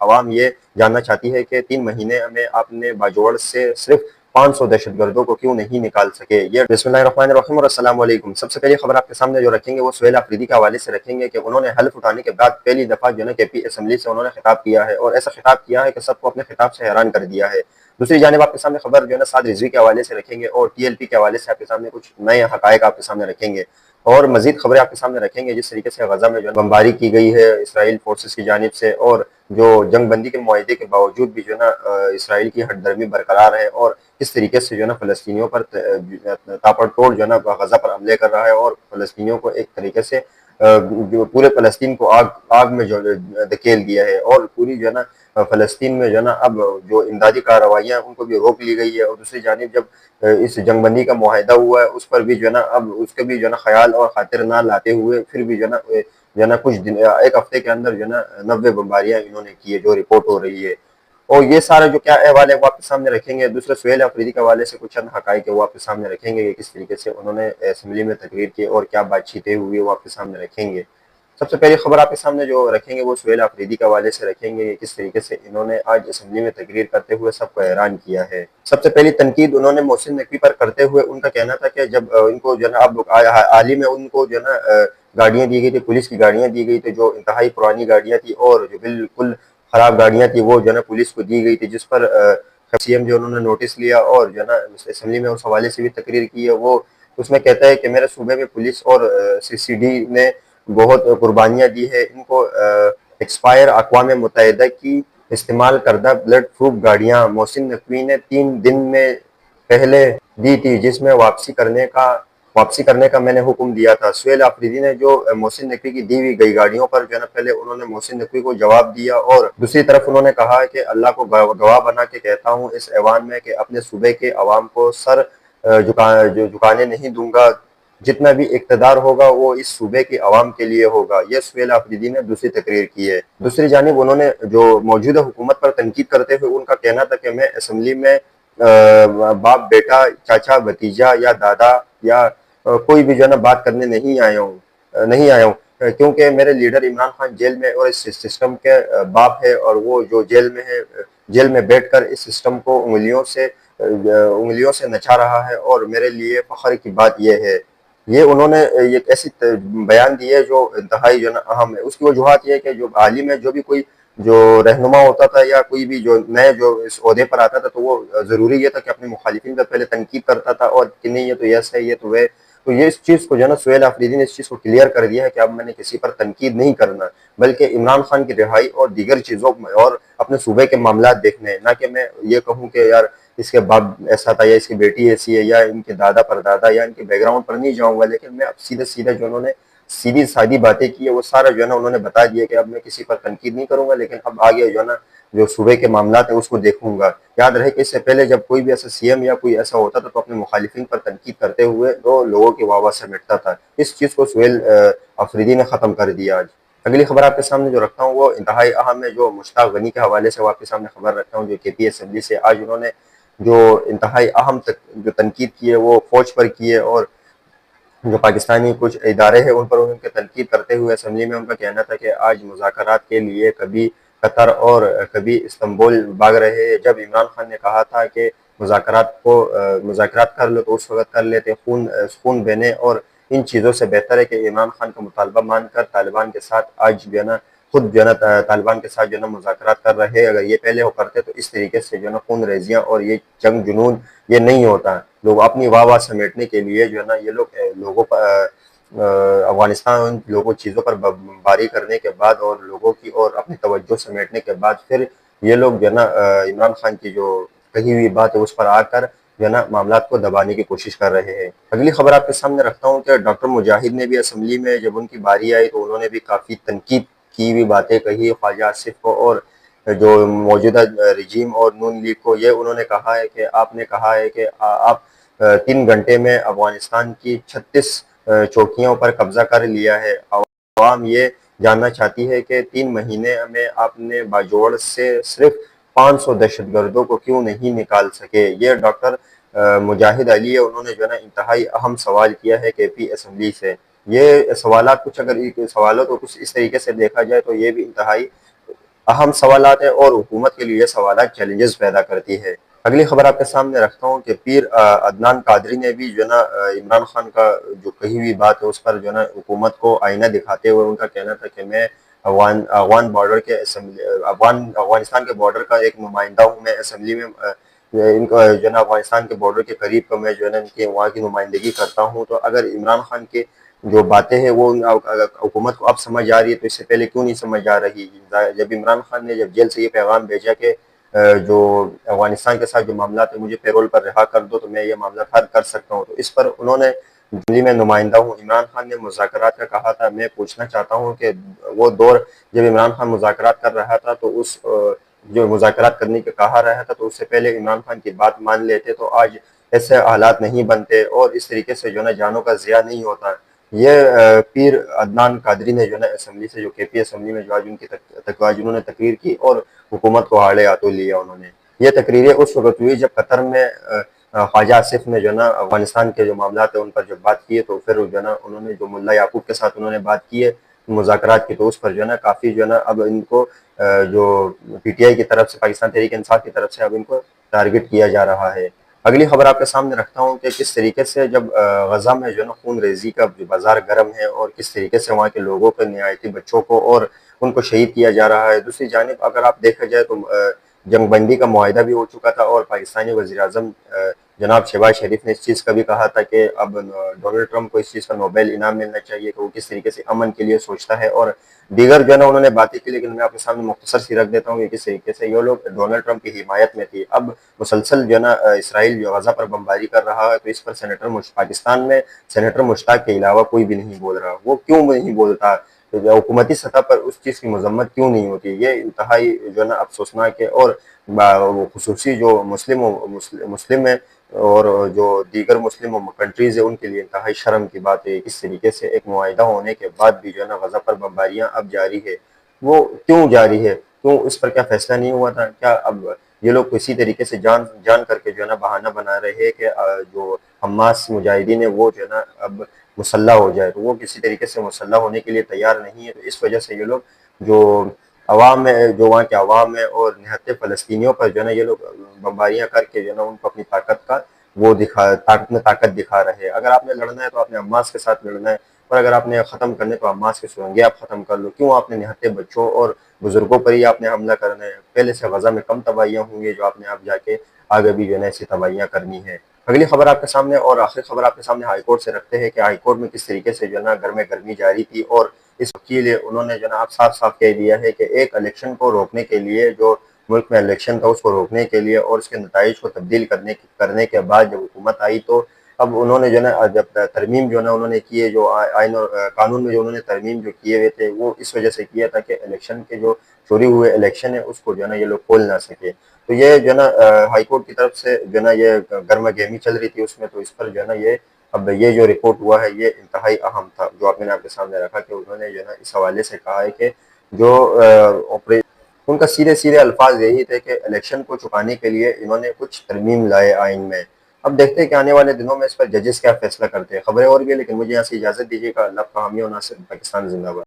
عوام یہ جاننا چاہتی ہے کہ 3 مہینے میں آپ نے باجوڑ سے صرف 500 دہشت گردوں کو کیوں نہیں نکال سکے۔ یہ بسم اللہ الرحمن الرحیم اور السلام علیکم۔ سب سے پہلی خبر آپ کے سامنے جو رکھیں گے وہ سہیل آفریدی کے حوالے سے رکھیں گے کہ انہوں نے حلف اٹھانے کے بعد پہلی دفعہ جو ہے نا کے پی اسمبلی سے انہوں نے خطاب کیا ہے، اور ایسا خطاب کیا ہے کہ سب کو اپنے خطاب سے حیران کر دیا ہے۔ دوسری جانب آپ کے سامنے خبر جو ہے نا سعد رضوی کے حوالے سے رکھیں گے، اور ٹی ایل پی کے حوالے سے آپ کے سامنے کچھ نئے حقائق آپ کے سامنے رکھیں گے، اور مزید خبریں آپ کے سامنے رکھیں گے جس طریقے سے غزہ میں جو ہے بمباری کی گئی ہے اسرائیل فورسز کی جانب سے، اور جو جنگ بندی کے معاہدے کے باوجود بھی جو ہے نا اسرائیل کی ہٹ درمی برقرار ہے، اور کس طریقے سے جو ہے نا فلسطینیوں پر تاپڑ توڑ جو ہے نا غزہ پر حملے کر رہا ہے، اور فلسطینیوں کو ایک طریقے سے جو پورے فلسطین کو آگ میں جو دھکیل دیا ہے، اور پوری جو ہے نا فلسطین میں جو ہے نا اب جو امدادی کارروائیاں ان کو بھی روک لی گئی ہے۔ اور دوسری جانب جب اس جنگ بندی کا معاہدہ ہوا ہے اس پر بھی جو ہے نا اب اس کے بھی جو ہے نا خیال اور خاطر نہ لاتے ہوئے پھر بھی جو ہے نا کچھ دن ایک ہفتے کے اندر جو ہے نا 90 بمباریاں انہوں نے کی ہے جو رپورٹ ہو رہی ہے۔ اور یہ سارا جو کیا احوال ہے وہ آپ کے سامنے رکھیں گے۔ دوسرے سہیل آفریدی کے حوالے سے کچھ چند حقائق ہے وہ آپ کے سامنے رکھیں گے کہ کس طریقے سے انہوں نے اسمبلی میں تقریر کی اور کیا بات چیتیں ہوئی وہ آپ کے سامنے رکھیں گے۔ سب سے پہلی خبر آپ کے سامنے جو رکھیں گے وہ سہیل آفریدی کے حوالے سے رکھیں گے کہ کس طریقے سے انہوں نے آج اسمبلی میں تقریر کرتے ہوئے سب کو حیران کیا ہے۔ سب سے پہلی تنقید انہوں نے محسن نقوی پر کرتے ہوئے ان کا کہنا تھا کہ جب ان کو جو ہے نا اب حال ہی میں ان کو جو ہے نا گاڑیاں دی گئی تھی، پولیس کی گاڑیاں دی گئی تھی جو انتہائی پرانی گاڑیاں تھی اور جو بالکل خراب گاڑیاں تھی وہ جو ہے نا پولیس کو دی گئی تھی، جس پر سی ایم جو انہوں نے نوٹس لیا اور جو ہے نا اسمبلی میں اس حوالے سے بھی تقریر کی ہے۔ وہ اس میں کہتا ہے کہ میرے صوبے میں پولیس اور سی سی ڈی نے بہت قربانیاں دی ہے، ان کو ایکسپائر اقوام متحدہ کی استعمال کردہ بلڈ پروف گاڑیاں محسن نقوی نے 3 دن میں پہلے دی تھی، جس میں واپسی کرنے کا میں نے حکم دیا تھا۔ سہیل آفریدی نے جو محسن نقوی کی دی ہوئی گئی گاڑیوں پر جو ہے نا پہلے انہوں نے محسن نقوی کو جواب دیا، اور دوسری طرف انہوں نے کہا کہ اللہ کو گواہ بنا کے کہتا ہوں اس ایوان میں کہ اپنے صوبے کے عوام کو سر جھکانے نہیں دوں گا، جتنا بھی اقتدار ہوگا وہ اس صوبے کے عوام کے لیے ہوگا۔ یہ سہیل آفریدی نے دوسری تقریر کی ہے۔ دوسری جانب انہوں نے جو موجودہ حکومت پر تنقید کرتے ہوئے ان کا کہنا تھا کہ میں اسمبلی میں باپ بیٹا چاچا بھتیجا یا دادا یا کوئی بھی جو ہے نا بات کرنے نہیں آیا ہوں کیونکہ میرے لیڈر عمران خان جیل میں اور اس سسٹم کے باپ ہے، اور وہ جو جیل میں ہے، جیل میں بیٹھ کر اس سسٹم کو انگلیوں سے نچا رہا ہے، اور میرے لیے فخر کی بات یہ ہے۔ یہ انہوں نے ایک ایسی بیان دی ہے جو انتہائی جو ہے نا اہم ہے۔ اس کی وجوہات یہ ہے کہ جو حال ہی میں جو بھی کوئی جو رہنما ہوتا تھا یا کوئی بھی جو نئے جو اس عہدے پر آتا تھا تو وہ ضروری یہ تھا کہ اپنے مخالفین پر پہلے تنقید کرتا تھا، اور کہ نہیں یہ تو یس ہے، یہ تو وہ، تو یہ اس چیز کو جو ہے نا سہیل آفریدی نے اس چیز کو کلیئر کر دیا ہے کہ اب میں نے کسی پر تنقید نہیں کرنا، بلکہ عمران خان کی رہائی اور دیگر چیزوں میں اور اپنے صوبے کے معاملات دیکھنے ہیں، نہ کہ میں یہ کہوں کہ یار اس کے باپ ایسا تھا یا اس کی بیٹی ایسی ہے یا ان کے دادا پر دادا یا ان کے بیک گراؤنڈ پر نہیں جاؤں گا، لیکن میں اب سیدھے جو انہوں نے سیدھی سادی باتیں کی ہے وہ سارا جو ہے نا انہوں نے بتا دیا کہ اب میں کسی پر تنقید نہیں کروں گا، لیکن اب آگے جو ہے نا جو صوبے کے معاملات ہیں اس کو دیکھوں گا۔ یاد رہے کہ اس سے پہلے جب کوئی بھی ایسا سی ایم یا کوئی ایسا ہوتا تھا تو اپنے مخالفین پر تنقید کرتے ہوئے تو لوگوں کی واہ واہ سمیٹتا تھا، اس چیز کو سہیل آفریدی نے ختم کر دیا آج۔ اگلی خبر آپ کے سامنے جو رکھتا ہوں وہ انتہائی اہم ہے، جو مشتاق غنی کے حوالے سے وہ آپ کے سامنے خبر رکھتا ہوں، جو کے پی اسمبلی سے آج انہوں نے جو انتہائی اہم جو تنقید کی ہے وہ فوج پر کی ہے، اور جو پاکستانی کچھ ادارے ہیں ان پر ان کے تنقید کرتے ہوئے اسمبلی میں ان کا کہنا تھا کہ آج مذاکرات کے لیے کبھی قطر اور کبھی استنبول بھاگ رہے ہیں، جب عمران خان نے کہا تھا کہ مذاکرات کر لو تو اس وقت کر لیتے، خون بہنے، اور ان چیزوں سے بہتر ہے کہ عمران خان کا مطالبہ مان کر طالبان کے ساتھ آج جو ہے نا خود جو ہے نا طالبان کے ساتھ جو ہے نا مذاکرات کر رہے ہیں۔ اگر یہ پہلے ہو کرتے تو اس طریقے سے جو ہے نا خون ریزیاں اور یہ جنگ جنون یہ نہیں ہوتا۔ لوگ اپنی واہ واہ سمیٹنے کے لیے جو ہے نا یہ لوگوں پر افغانستان لوگوں چیزوں پر بمباری کرنے کے بعد اور لوگوں کی اور اپنی توجہ سمیٹنے کے بعد پھر یہ لوگ جو ہے نا عمران خان کی جو کہی ہوئی بات ہے اس پر آ کر جو ہے نا معاملات کو دبانے کی کوشش کر رہے ہیں۔ اگلی خبر آپ کے سامنے رکھتا ہوں کہ ڈاکٹر مجاہد نے بھی اسمبلی میں جب ان کی باری آئی تو انہوں نے بھی کافی تنقید کی ہوئی باتیں کہی خواجہ آصف کو اور جو موجودہ رجیم اور نون لیگ کو۔ یہ انہوں نے کہا ہے کہ آپ نے کہا ہے کہ آپ 3 گھنٹے میں افغانستان کی 36 چوکیوں پر قبضہ کر لیا ہے۔ عوام یہ جاننا چاہتی ہے کہ 3 مہینے میں آپ نے باجوڑ سے صرف 500 دہشت گردوں کو کیوں نہیں نکال سکے۔ یہ ڈاکٹر مجاہد علی ہے، انہوں نے جو ہے نا انتہائی اہم سوال کیا ہے کے پی اسمبلی سے۔ یہ سوالات اگر سوالوں کو کچھ اس طریقے سے دیکھا جائے تو یہ بھی انتہائی اہم سوالات ہیں اور حکومت کے لیے یہ سوالات چیلنجز پیدا کرتی ہے۔ اگلی خبر آپ کے سامنے رکھتا ہوں کہ پیر عدنان قادری نے بھی جو ہے نا عمران خان کا جو کہی ہوئی بات ہے اس پر جو ہے نا حکومت کو آئینہ دکھاتے ہوئے ان کا کہنا تھا کہ میں افغان بارڈر کے افغانستان کے بارڈر کا ایک نمائندہ ہوں، میں اسمبلی میں ان کو جو ہے نا افغانستان کے بارڈر کے قریب کا میں جو ہے نا ان کے وہاں کی نمائندگی کرتا ہوں۔ تو اگر عمران خان کے جو باتیں ہیں وہ حکومت کو اب سمجھ آ رہی ہے تو اس سے پہلے کیوں نہیں سمجھ آ رہی؟ جب عمران خان نے جب جیل سے یہ پیغام بھیجا کہ جو افغانستان کے ساتھ جو معاملات ہیں مجھے پیرول پر رہا کر دو تو میں یہ معاملات حل کر سکتا ہوں، تو اس پر انہوں نے دلی میں نمائندہ ہوں عمران خان نے مذاکرات کا کہا تھا۔ میں پوچھنا چاہتا ہوں کہ وہ دور جب عمران خان مذاکرات کر رہا تھا تو اس جو مذاکرات کرنے کے کہا رہا تھا تو اس سے پہلے عمران خان کی بات مان لیتے تو آج ایسے حالات نہیں بنتے اور اس طریقے سے جو ہے نا جانوں کا ضیاع نہیں ہوتا۔ یہ پیر عدنان قادری نے جو ہے نا اسمبلی سے جو کے پی اسمبلی میں جو آج انہوں نے تقریر کی اور حکومت کو ہاڑے ہاتھوں لیا انہوں نے۔ یہ تقریریں اس وقت ہوئی جب قطر میں خواجہ آصف نے جو ہے نا افغانستان کے جو معاملات ہیں ان پر جب بات کی ہے تو پھر جو ہے نا انہوں نے جو ملا یعقوب کے ساتھ انہوں نے بات کی ہے مذاکرات کی، تو اس پر جو ہے نا کافی جو ہے نا اب ان کو جو پی ٹی آئی کی طرف سے پاکستان تحریک انصاف کی طرف سے اب ان کو ٹارگٹ کیا جا رہا ہے۔ اگلی خبر آپ کے سامنے رکھتا ہوں کہ کس طریقے سے جب غزہ میں جو ہے نا خون ریزی کا جو بازار گرم ہے اور کس طریقے سے وہاں کے لوگوں کو نہایتی بچوں کو اور ان کو شہید کیا جا رہا ہے۔ دوسری جانب اگر آپ دیکھا جائے تو جنگ بندی کا معاہدہ بھی ہو چکا تھا اور پاکستانی وزیر اعظم جناب شہباز شریف نے اس چیز کا بھی کہا تھا کہ اب ڈونلڈ ٹرمپ کو اس چیز کا نوبیل انعام ملنا چاہیے کہ وہ کس طریقے سے امن کے لیے سوچتا ہے اور دیگر جو ہے نا انہوں نے باتیں کی، لیکن میں آپ کے سامنے مختصر سی رکھ دیتا ہوں کہ کس طریقے سے یہ لوگ ڈونلڈ ٹرمپ کی حمایت میں تھی۔ اب مسلسل جو ہے نا اسرائیل جو غزہ پر بمباری کر رہا ہے تو اس پر پاکستان میں سینیٹر مشتاق کے علاوہ کوئی بھی نہیں بول رہا۔ وہ کیوں نہیں بولتا؟ حکومتی سطح پر اس چیز کی مذمت کیوں نہیں ہوتی؟ یہ انتہائی جو ہے نا افسوسناک ہے اور خصوصی جو مسلم ہے اور جو دیگر مسلم کنٹریز ہیں ان کے لیے انتہائی شرم کی بات ہے۔ اس طریقے سے ایک معاہدہ ہونے کے بعد بھی جو ہے نا غزہ پر بمباریاں اب جاری ہے، وہ کیوں جاری ہے؟ کیوں اس پر کیا فیصلہ نہیں ہوا تھا؟ کیا اب یہ لوگ کسی طریقے سے جان کر کے جو ہے نا بہانہ بنا رہے ہیں کہ جو حماس مجاہدین ہے وہ جو ہے نا اب مسلح ہو جائے، تو وہ کسی طریقے سے مسلح ہونے کے لیے تیار نہیں ہے۔ تو اس وجہ سے یہ لوگ جو عوام میں جو وہاں کے عوام ہے اور نہتے فلسطینیوں پر جو ہے نا یہ لوگ بمباریاں کر کے جو ہے نا ان کو اپنی طاقت کا وہ طاقت دکھا رہے ہیں۔ اگر آپ نے لڑنا ہے تو آپ نے حماس کے ساتھ لڑنا ہے، اور اگر آپ نے ختم کرنے تو حماس کے سرنگیں آپ ختم کر لو، کیوں آپ نے نہتے بچوں اور بزرگوں پر ہی آپ نے حملہ کرنا ہے؟ پہلے سے غزہ میں کم تباہیاں ہوں گی جو آپ نے اب جا کے آگے بھی جو ہے نا ایسی تباہیاں کرنی ہے۔ اگلی خبر آپ کے سامنے اور آخری خبر آپ کے سامنے ہائی کورٹ سے رکھتے ہیں کہ ہائی کورٹ میں کس طریقے سے جو ہے نا گرمی جاری تھی اور اس وکیل انہوں نے جو ہے نا اب صاف کہہ دیا ہے کہ ایک الیکشن کو روکنے کے لیے جو ملک میں الیکشن تھا اس کو روکنے کے لیے اور اس کے نتائج کو تبدیل کرنے کے بعد جب حکومت آئی تو اب انہوں نے جو ہے نا جب ترمیم جو ہے نا انہوں نے کیے جو آئین اور قانون میں جو انہوں نے ترمیم جو کیے ہوئے تھے وہ اس وجہ سے کیا تھا کہ الیکشن کے جو چوری ہوئے الیکشن ہے اس کو جو ہے نا یہ لوگ کھول نہ سکے۔ تو یہ جو ہے نا ہائی کورٹ کی طرف سے جو ہے نا یہ گرما گرمی چل رہی تھی اس میں، تو اس پر جو ہے نا یہ جو رپورٹ ہوا ہے یہ انتہائی اہم تھا جو آپ نے آپ کے سامنے رکھا کہ انہوں نے جو ہے نا اس حوالے سے کہا ہے کہ جو ان کا سیدھے الفاظ یہی تھے کہ الیکشن کو چھپانے کے لیے انہوں نے کچھ ترمیم لائے آئین میں۔ اب دیکھتے ہیں کہ آنے والے دنوں میں اس پر ججز کیا فیصلہ کرتے ہیں۔ خبریں اور بھی لیکن مجھے یہاں سے اجازت دیجیے گا۔ اللہ کا حامی و ناصر، پاکستان زندہ باد۔